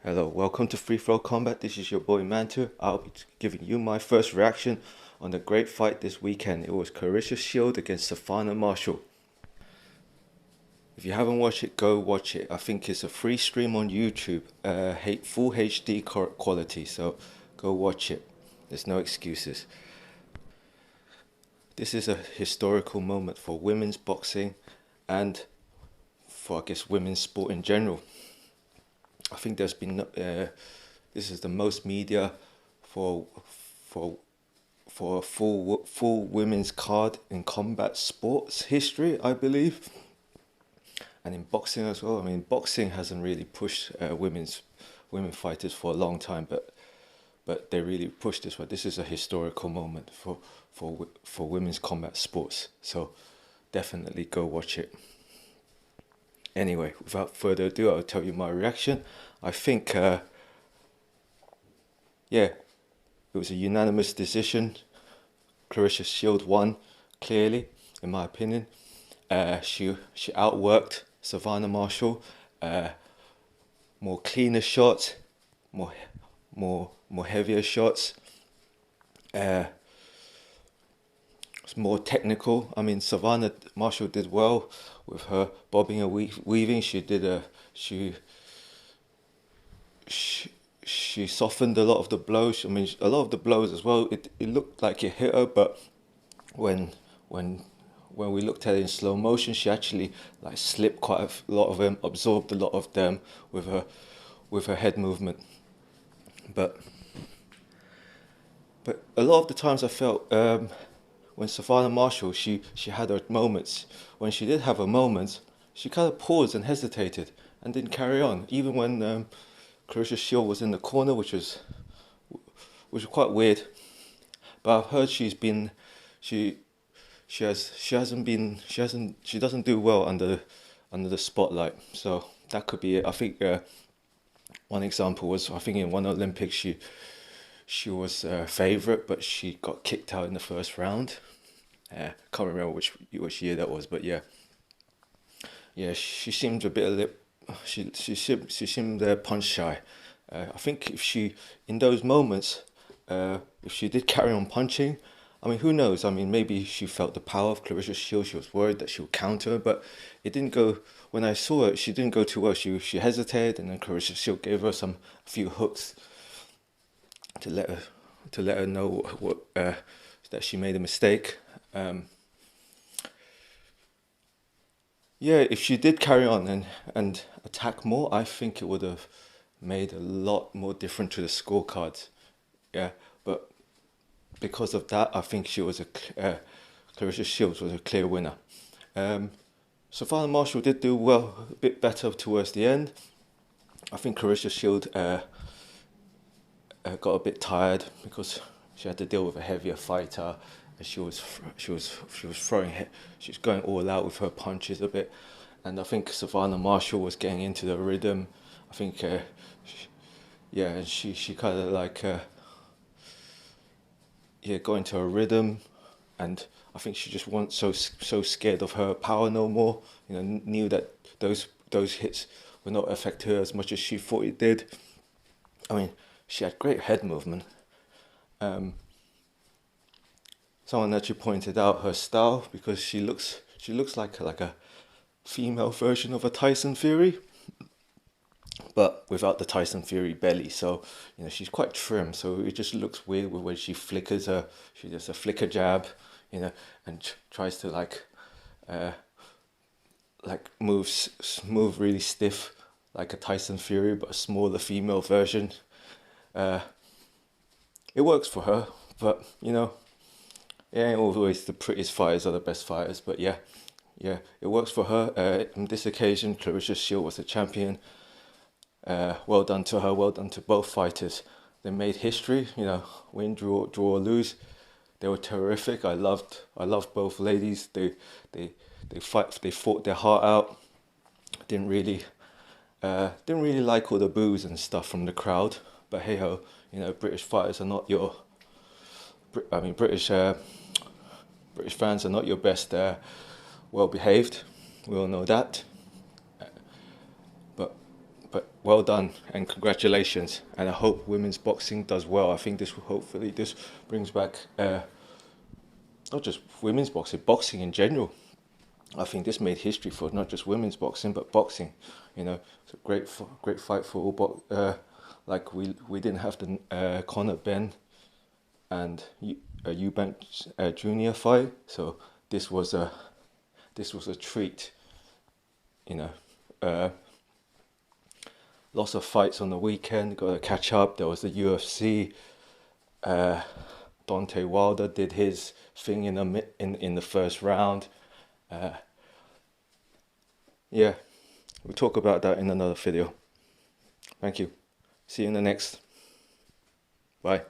Hello, welcome to Free Throw Combat. This is your boy Mantu. I'll be giving you my first reaction on the great fight this weekend. It was Claressa Shield against Savannah Marshall. If you haven't watched it, go watch it. I think it's a free stream on YouTube, full HD quality, so go watch it. There's no excuses. This is a historical moment for women's boxing and for, I guess, women's sport in general. I think there's been this is the most media for for for a full women's card in combat sports history, I believe, and in boxing as well. I mean, boxing hasn't really pushed women fighters for a long time, but they really pushed this one. This is a historical moment for women's combat sports. So definitely go watch it. Anyway, without further ado, I'll tell you my reaction. I think, it was a unanimous decision. Claressa Shield won, clearly, in my opinion. She outworked Savannah Marshall. More cleaner shots, more heavier shots. It's more technical. I mean, Savannah Marshall did well with her bobbing and weaving. She softened a lot of the blows. I mean, a lot of the blows as well. It looked like it hit her, but when we looked at it in slow motion, she actually like slipped quite a lot of them, absorbed a lot of them with her head movement. But a lot of the times I felt when Savannah Marshall, she had her moments. When she did have her moments, she kind of paused and hesitated and didn't carry on. Even when Claressa Shield was in the corner, which was quite weird. But I've heard she doesn't do well under the spotlight. So that could be it. I think one example was, I think in one Olympics she was a favourite, but she got kicked out in the first round. Can't remember which year that was, but yeah, she seemed a bit she seemed punch shy. I think in those moments, if she did carry on punching, I mean, who knows? I mean, maybe she felt the power of Claressa Shield. She was worried that she would counter her, but it didn't go. When I saw it, she didn't go too well. She hesitated, and then Claressa Shield gave her a few hooks to let her know that she made a mistake. If she did carry on and attack more, I think it would have made a lot more difference to the scorecards. Yeah, but because of that, I think Claressa Shields was a clear winner. Savannah Marshall did do well, a bit better towards the end. I think Claressa Shield got a bit tired because she had to deal with a heavier fighter, and she was going all out with her punches a bit, and I think Savannah Marshall was getting into the rhythm. I think she kind of like got into a rhythm, and I think she just wasn't so scared of her power no more. Knew that those hits would not affect her as much as she thought it did. I mean, she had great head movement. Someone actually pointed out her style, because she looks like a female version of a Tyson Fury, but without the Tyson Fury belly. So she's quite trim. So it just looks weird when she flickers her. She does a flicker jab, and tries to move really stiff like a Tyson Fury, but a smaller female version. It works for her, but it ain't always the prettiest fighters are the best fighters. But yeah, it works for her. On this occasion, Claressa Shield was the champion. Well done to her. Well done to both fighters. They made history. Win, draw or lose, they were terrific. I loved both ladies. They fought their heart out. Didn't really like all the boos and stuff from the crowd. But hey ho, British fighters are not your. British fans are not your best well behaved. We all know that. But well done and congratulations. And I hope women's boxing does well. I think hopefully this brings back not just women's boxing, boxing in general. I think this made history for not just women's boxing but boxing. You know, it's a great fight for all. Like we didn't have the Conor Ben and Eubanks Junior fight, so this was a treat. You know, lots of fights on the weekend. Got to catch up. There was the UFC. Deontay Wilder did his thing in the first round. Yeah, we'll talk about that in another video. Thank you. See you in the next. Bye.